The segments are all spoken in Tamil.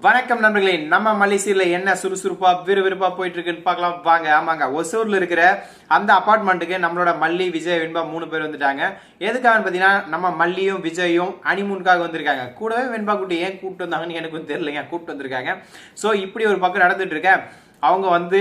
வணக்கம் நண்பர்களே, நம்ம மலேசியால என்ன சுறுசுறுப்பா விறுவிறுப்பா போயிட்டு இருக்குன்னு பார்க்கலாம் வாங்க. ஆமாங்க, ஒசூர்ல இருக்கிற அந்த அபார்ட்மெண்ட்டுக்கு நம்மளோட மல்லி, விஜய், வெண்பா 3 பேர் வந்துட்டாங்க. எதுக்காக பாத்தீங்கன்னா, நம்ம மல்லியும் விஜயும் ஹனிமூனுக்காக வந்திருக்காங்க. கூடவே வெண்பா குட்டி ஏன் கூப்பிட்டு வந்தாங்கன்னு எனக்கு தெரியலைங்க, கூப்பிட்டு வந்திருக்காங்க. சோ இப்படி ஒரு பக்கம் நடந்துட்டு இருக்க அவங்க வந்து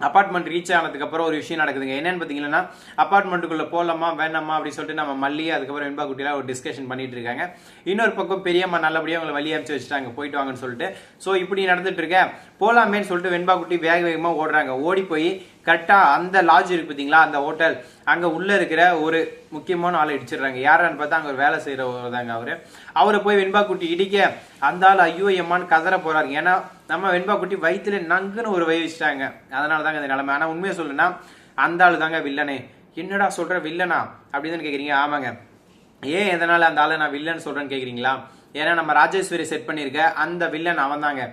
அபார்ட்மெண்ட் ரீச் ஆனதுக்கு அப்புறம் ஒரு விஷயம் நடக்குதுங்க. என்னன்னு பாத்தீங்கன்னா, அபார்ட்மெண்ட்டுக்குள்ள போலாமா வேணாமா அப்படின்னு சொல்லிட்டு நம்ம மல்லி அதுக்கப்புறம் வெண்பா குட்டியில ஒரு டிஸ்கஷன் பண்ணிட்டு இருக்காங்க. இன்னொரு பக்கம் பெரியம்மா நல்லபடியா அவங்களை வழி அனுப்பிச்சு வச்சுட்டாங்க, போயிட்டு வாங்கன்னு சொல்லிட்டு. சோ இப்படி நடந்துட்டு இருக்க போலாமேன்னு சொல்லிட்டு வெண்பா குட்டி வேக வேகமா ஓடுறாங்க. ஓடி போய் கரெக்டா அந்த லாட்ஜ் இருக்கு பாத்தீங்களா, அந்த ஹோட்டல், அங்க உள்ள இருக்கிற ஒரு முக்கியமான ஆளை இடிச்சிடுறாங்க. யாரான்னு பார்த்தா அங்க ஒரு வேலை செய்யறதாங்க அவரை போய் வெண்பா குட்டி இடிக்க அந்த ஆள் ஐயோ எம்மான்னு கதற போறாரு. ஏன்னா நம்ம வெண்பா குட்டி வயிற்றுல நங்குன்னு ஒரு வய வச்சுட்டாங்க. அதனால தாங்க இந்த நிலைமை. ஆனா உண்மையை சொல்லுன்னா அந்த ஆளு தாங்க வில்லனே. என்னடா சொல்ற, வில்லனா அப்படின்னு கேக்குறீங்க? ஆமாங்க. ஏன் எதனால அந்த ஆளை நான் வில்லன் சொல்றேன்னு கேக்குறீங்களா? ஏன்னா நம்ம ராஜேஸ்வரி செட் பண்ணிருக்க அந்த வில்லன் அவன் தாங்க.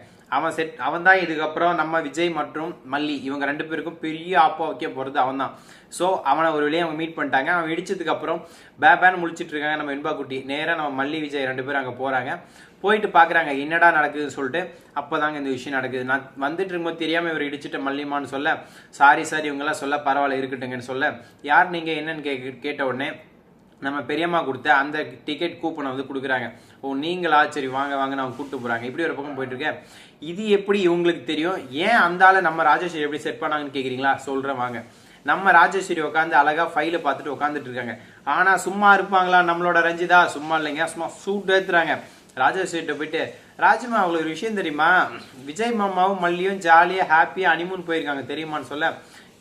அவன் தான் இதுக்கப்புறம் நம்ம விஜய் மற்றும் மல்லி இவங்க 2 பேருக்கும் பெரிய ஆப்பா வைக்க போறது அவன் தான். சோ அவனை ஒரு வழியை அவங்க மீட் பண்ணிட்டாங்க. அவன் இடிச்சதுக்கு அப்புறம் பேபான்னு முழிச்சிட்டு இருக்காங்க நம்ம வெண்பா குட்டி. நேரா நம்ம மல்லி, விஜய் 2 பேரும் அங்க போறாங்க. போயிட்டு பாக்குறாங்க என்னடா நடக்குதுன்னு சொல்லிட்டு. அப்பதாங்க இந்த விஷயம் நடக்குது. நான் வந்துட்டு இருக்கும்போது தெரியாம இவர் இடிச்சிட்ட மல்லிமான்னு சொல்ல, சாரி இவங்க எல்லாம் சொல்ல பரவாயில்ல இருக்கட்டுங்கன்னு சொல்ல, யார் நீங்க என்னன்னு கேட்ட உடனே நம்ம பெரியம்மா கொடுத்த அந்த டிக்கெட் கூப்பனை வந்து கொடுக்குறாங்க. ஓ நீங்களா, சரி வாங்க வாங்க நான் கூப்பிட்டு போறாங்க. இப்படி ஒரு பக்கம் போயிட்டு இருக்கேன். இது எப்படி இவங்களுக்கு தெரியும்? ஏன் அந்த ஆளை நம்ம ராஜேஸ்வரி எப்படி செட் பண்ணாங்கன்னு கேக்குறீங்களா? சொல்றேன் வாங்க. நம்ம ராஜேஸ்வரி உட்காந்து அழகா ஃபைல பார்த்துட்டு உட்காந்துட்டு இருக்காங்க. ஆனா சும்மா இருப்பாங்களா நம்மளோட ரஞ்சிதா? சும்மா இல்லைங்க, சும்மா சூட் ஏத்துறாங்க. ராஜேஸ்வரிட்ட போயிட்டு, ராஜ்மா அவங்களுக்கு ஒரு விஷயம் தெரியுமா? விஜய் மாமாவும் மல்லியும் ஜாலியா ஹாப்பியா ஹனிமூன் போயிருக்காங்க தெரியுமான்னு சொல்ல,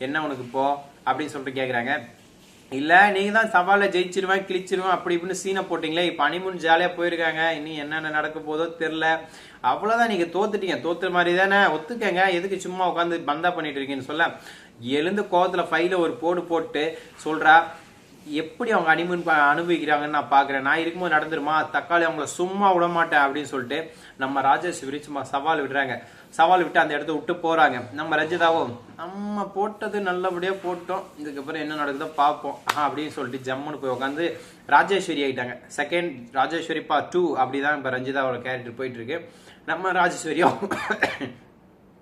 என்ன உனக்கு இப்போ அப்படின்னு சொல்லிட்டு கேக்குறாங்க. இல்ல நீங்க தான் சவால ஜெயிச்சிருவேன் கிழிச்சிருவேன் அப்படி இப்படின்னு சீனை போட்டீங்களே, இப்ப ஹனிமூன் ஜாலியா போயிருக்காங்க, இனி என்னென்ன நடக்க போதோ தெரியல, அவ்வளவுதான், நீங்க தோத்துட்டீங்க, தோத்துற மாதிரி தானே, ஒத்துக்கங்க, எதுக்கு சும்மா உட்காந்து பந்தா பண்ணிட்டு இருக்கீங்கன்னு சொல்ல, எழுந்து கோவத்துல ஃபைல ஒரு போட்டு சொல்றா, எப்படி அவங்க ஹனிமூன் அனுபவிக்கிறாங்கன்னு நான் பாக்குறேன். நான் இருக்கும்போது நடந்துருமா, தக்காளி அவங்கள சும்மா விட மாட்டேன் அப்படின்னு சொல்லிட்டு நம்ம ராஜேஸ்வரி சும்மா சவால் விடுறாங்க. சவால் விட்டு அந்த இடத்த விட்டு போறாங்க. நம்ம ரஞ்சிதாவும் நம்ம போட்டது நல்லபடியா போட்டோம், இதுக்கப்புறம் என்ன நடக்குதோ பார்ப்போம் அப்படின்னு சொல்லிட்டு ஜம்முன்னு போய் உட்காந்து ராஜேஸ்வரி ஆயிட்டாங்க. செகண்ட் ராஜேஸ்வரி பார்ட் 2 அப்படிதான் இப்ப ரஞ்சிதாவோட கேரக்டர் போயிட்டு இருக்கு. நம்ம ராஜேஸ்வரியும்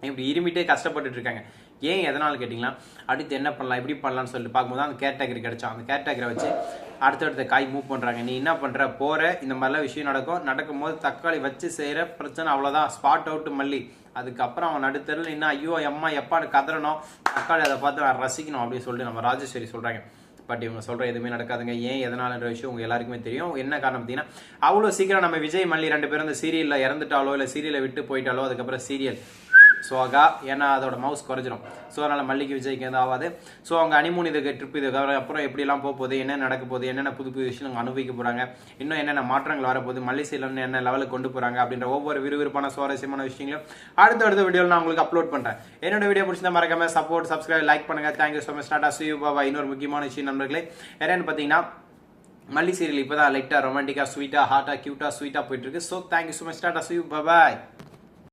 இப்படி இருமிட்டே கஷ்டப்பட்டுட்டு இருக்காங்க. ஏன் எதனால கேட்டீங்களா, அடுத்து என்ன பண்ணலாம் எப்படி பண்ணலாம்னு சொல்லிட்டு பார்க்கும்போது அந்த கேட்டகரி கிடைச்சோம். அந்த கேட்டகரை வச்சு அடுத்தடுத்த காய் மூவ் பண்றாங்க. நீ என்ன பண்ற போற, இந்த மாதிரிலாம் விஷயம் நடக்கும் போது தக்காளி வச்சு செய்யற பிரச்சனை அவ்வளவுதான், ஸ்பாட் அவுட் மல்லி. அதுக்கப்புறம் அவன் நடுத்தரில் இன்னும் ஐயோ அம்மா எப்பான்னு கதறணும், தக்காளி அதை பார்த்து நான் ரசிக்கணும் அப்படின்னு சொல்லிட்டு நம்ம ராஜேஸ்வரி சொல்றாங்க. பட் இவங்க சொல்ற எதுவுமே நடக்காதுங்க. ஏன் எதனாலன்ற விஷயம் உங்க எல்லாருக்குமே தெரியும். என்ன காரணம் பார்த்தீங்கன்னா, அவ்வளவு சீக்கிரம் நம்ம விஜய் மல்லி 2 பேரும் இந்த சீரியல்ல இறந்துட்டாலோ இல்ல சீரியலை விட்டு போயிட்டாலோ அதுக்கப்புறம் சீரியல் சோகா, ஏன்னா அதோட மவுஸ் குறைஞ்சிரும். ஸோ அதனால மல்லிக்கு விஜய்க்கு எதுவும் ஆகாது. ஸோ அவங்க ஹனிமூன் இதுக்கு ட்ரிப் இதுக்கு அப்புறம் எப்படிலாம் போக போகுது, என்ன நடக்க போகுது, என்னென்ன புது புது விஷயம் அனுபவிக்க போறாங்க, இன்னும் என்னென்ன மாற்றங்கள் வரப்போகுது, மல்லி சீரியல் என்ன லெவலுக்கு கொண்டு போறாங்க அப்படின்ற ஒவ்வொரு விறுவிறுப்பான சுவாரஸ்யமான விஷயங்களும் அடுத்த வீடியோவில் நான் உங்களுக்கு அப்லோட் பண்றேன். என்னோட வீடியோ பிடிச்சிருந்தா மறக்காம சப்போர்ட் சப்ஸ்கிரைப் லைக் பண்ணுங்க. Thank you so much. Tata see you bye bye. இன்னொரு முக்கியமான விஷயம் நண்பர்களே, என்னன்னு பார்த்தீங்கன்னா, மல்லி சீரியல் இப்போதான் லைட்டா ரொமான்டிக்கா ஸ்வீட்டா ஹாட்டா கியூட்டா ஸ்வீட்டா போயிட்டு இருக்கு. So thank you so much. Tata see you bye bye.